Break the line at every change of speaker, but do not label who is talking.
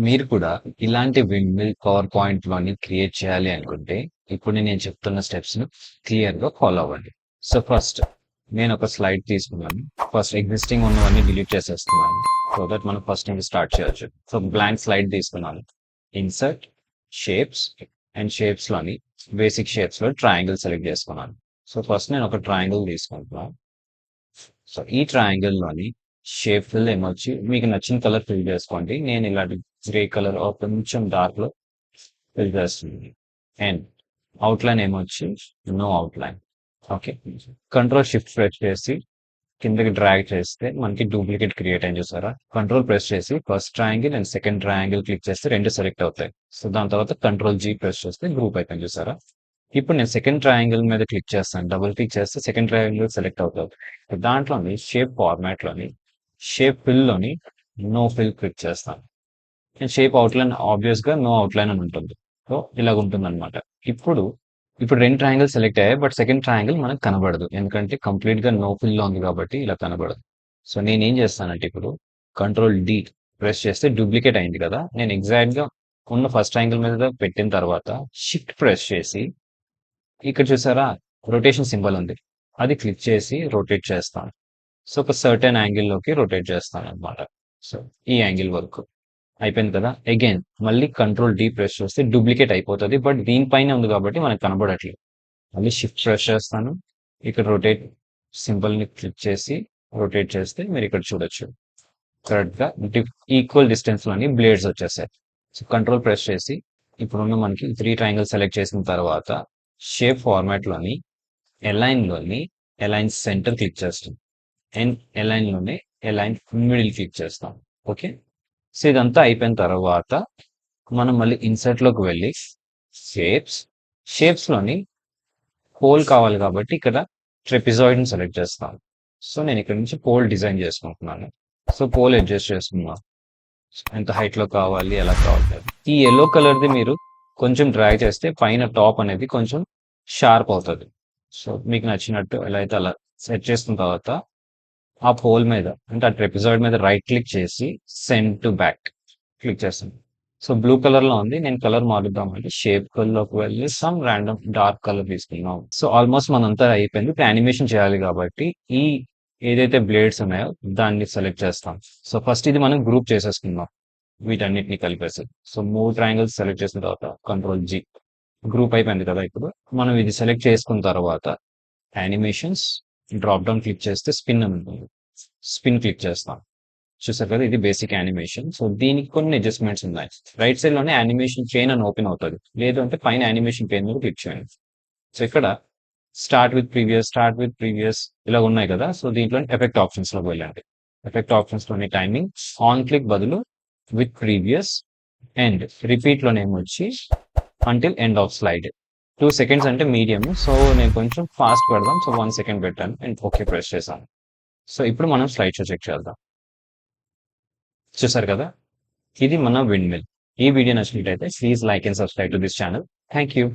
మీరు కూడా ఇలాంటి విండ్మిల్ పవర్ పాయింట్‌లోని క్రియేట్ చేయాలి అనుకుంటే, ఇప్పుడు నేను చెప్తున్న స్టెప్స్‌ను క్లియర్‌గా ఫాలో అవ్వండి. సో, ఫస్ట్ నేనొక స్లైడ్ తీసుకున్నాను. ఫస్ట్ ఎగ్జిస్టింగ్ ఉన్నవన్నీ డిలీట్ చేసేస్తున్నాను. సో దట్ మనం ఫస్ట్ నుంచి స్టార్ట్ చేయొచ్చు. సో, బ్లాంక్ స్లైడ్ తీసుకున్నాను. ఇన్సర్ట్, షేప్స్ అండ్ షేప్స్‌లోని బేసిక్ షేప్స్‌లో ట్రయాంగిల్ సెలెక్ట్ చేసుకున్నాను. సో, ఫస్ట్ నేను ఒక ట్రయాంగిల్ తీసుకుంటున్నాను. సో ఈ ట్రయాంగిల్ లోని షేప్ ఫిల్ ఏమొచ్చి మీకు నచ్చిన కలర్ ఫిల్ చేసుకోండి. నేను ఇలాంటి గ్రే కలర్ కొంచెం డార్క్ లో ఫిల్ చేస్తుంది. అండ్ అవుట్లైన్ ఏమొచ్చి no outline. Okay, control shift press చేసి కిందకి డ్రాగ్ చేస్తే మనకి డూప్లికేట్ క్రియేట్ అయింది చూసారా. కంట్రోల్ ప్రెస్ చేసి first triangle and second triangle click చేస్తే రెండు సెలెక్ట్ అవుతాయి. సో దాని తర్వాత కంట్రోల్ జీ ప్రెస్ చేస్తే గ్రూప్ అయిపోయింది చూసారా. ఇప్పుడు నేను సెకండ్ ట్రయాంగిల్ మీద క్లిక్ చేస్తాను. డబుల్ క్లిక్ చేస్తే సెకండ్ ట్రయాంగిల్ సెలెక్ట్ అవుతుంది. దాంట్లోని షేప్ ఫార్మాట్ లోని షేప్ ఫిల్ లోని నో ఫిల్ క్లిక్ చేస్తాను. అండ్ షేప్ అవుట్లైన్ ఆబ్వియస్ గా నో అవుట్లైన్ అని ఉంటుంది. సో ఇలాగ ఉంటుంది అనమాట. ఇప్పుడు ఇప్పుడు రెండు ట్రయాంగిల్ సెలెక్ట్ అయ్యాయి, బట్ సెకండ్ ట్రయాంగిల్ మనకు కనబడదు, ఎందుకంటే కంప్లీట్ గా నో ఫిల్ లో ఉంది కాబట్టి ఇలా కనబడదు. సో నేనేం చేస్తానంటే ఇప్పుడు కంట్రోల్ డి ప్రెస్ చేస్తే డూప్లికేట్ అయింది కదా. నేను ఎగ్జాక్ట్ గా ఉన్న ఫస్ట్ ట్రయాంగిల్ మీద పెట్టిన తర్వాత షిఫ్ట్ ప్రెస్ చేసి ఇక్కడ చూసారా రొటేషన్ సింబల్ ఉంది, అది క్లిక్ చేసి రొటేట్ చేస్తాను. సో ఒక సర్టెన్ యాంగిల్ లోకి రొటేట్ చేస్తాను అనమాట. సో ఈ యాంగిల్ వరకు అయిపోయింది కదా. అగైన్ మళ్ళీ కంట్రోల్ డి ప్రెస్ చేస్తే డూప్లికేట్ అయిపోతుంది, బట్ దీనిపైన ఉంది కాబట్టి మనకు కనబడట్లేదు. మళ్ళీ షిఫ్ట్ ప్రెస్ చేస్తాను. ఇక్కడ రొటేట్ సింబల్ ని క్లిక్ చేసి రొటేట్ చేస్తే మీరు ఇక్కడ చూడొచ్చు కరెక్ట్ గా ఈక్వల్ డిస్టెన్స్ లోని బ్లేడ్స్ వచ్చేసాయి. సో కంట్రోల్ ప్రెస్ చేసి ఇప్పుడున్న మనకి త్రీ ట్రయాంగిల్ సెలెక్ట్ చేసిన తర్వాత షేప్ ఫార్మాట్ లోని అలైన్ సెంటర్ క్లిక్ చేస్తాం. అండ్ అలైన్ లోనే అలైన్ మిడిల్ క్లిక్ చేస్తాం. ఓకే, సో ఇదంతా అయిపోయిన తర్వాత మనం మళ్ళీ ఇన్సర్ట్ లోకి వెళ్ళి షేప్స్ లోని పోల్ కావాలి కాబట్టి ఇక్కడ ట్రెపిజాయిడ్ ని సెలెక్ట్ చేస్తాను. సో నేను ఇక్కడ నుంచి పోల్ డిజైన్ చేసుకుంటున్నాను. సో పోల్ అడ్జస్ట్ చేసుకున్నాను, ఎంత హైట్ లో కావాలి ఎలా కావాలి. ఈ ఎల్లో కలర్ ది మీరు కొంచెం డ్రాగ్ చేస్తే పైన టాప్ అనేది కొంచెం షార్ప్ అవుతుంది. సో మీకు నచ్చినట్టు ఎలా అయితే అలా సెట్ చేసుకున్న తర్వాత ఆ పోల్ మీద అంటే ఆ ట్రెపిజాయిడ్ మీద రైట్ క్లిక్ చేసి సెండ్ టు బ్యాక్ క్లిక్ చేస్తాను. సో బ్లూ కలర్ లో ఉంది, నేను కలర్ మారుద్దామంటే షేప్ కలర్ లోకి వెళ్ళి సమ్ ర్యాండమ్ డార్క్ కలర్ తీసుకున్నాం. సో ఆల్మోస్ట్ మనంతా అయిపోయింది. ఇప్పుడు యానిమేషన్ చేయాలి కాబట్టి ఈ ఏదైతే బ్లేడ్స్ ఉన్నాయో దాన్ని సెలెక్ట్ చేస్తాం. సో ఫస్ట్ ఇది మనం గ్రూప్ చేసేసుకుందాం వీటన్నిటిని కలిపేసి. సో మూడు ట్రయాంగిల్స్ సెలెక్ట్ చేసిన తర్వాత కంట్రోల్ జీ గ్రూప్ అయిపోయింది కదా. ఇప్పుడు మనం ఇది సెలెక్ట్ చేసుకున్న తర్వాత యానిమేషన్స్ డ్రాప్ డౌన్ క్లిక్ చేస్తే స్పిన్ అని ఉంటుంది, స్పిన్ క్లిక్ చేస్తాం. చూసారు కదా, ఇది బేసిక్ యానిమేషన్. సో దీనికి కొన్ని అడ్జస్ట్మెంట్స్ ఉన్నాయి. రైట్ సైడ్ లోనే యానిమేషన్ చైన్ అని ఓపెన్ అవుతుంది, లేదు అంటే పైన యానిమేషన్ చైన్ మీద క్లిక్ చేయండి. సో ఇక్కడ స్టార్ట్ విత్ ప్రీవియస్ ఇలా ఉన్నాయి కదా. సో దీంట్లో ఎఫెక్ట్ ఆప్షన్స్ లోకి వెళ్ళండి. ఎఫెక్ట్ ఆప్షన్స్ లోని టైమింగ్ ఆన్ క్లిక్ బదులు విత్ ప్రీవియస్ అండ్ రిపీట్ లోనేమొచ్చి until end of slide. 2 seconds అంటే మీడియం, సో నేను కొంచెం ఫాస్ట్ పెడదాం. సో 1 second పెట్టాను అండ్ ఓకే ప్రెస్ చేశాను. సో ఇప్పుడు మనం స్లైడ్ షో చెక్ చేద్దాం. చూసారు కదా, ఇది మన విండ్ మిల్. ఈ వీడియో నచ్చినట్లయితే please like and subscribe to this channel. Thank you.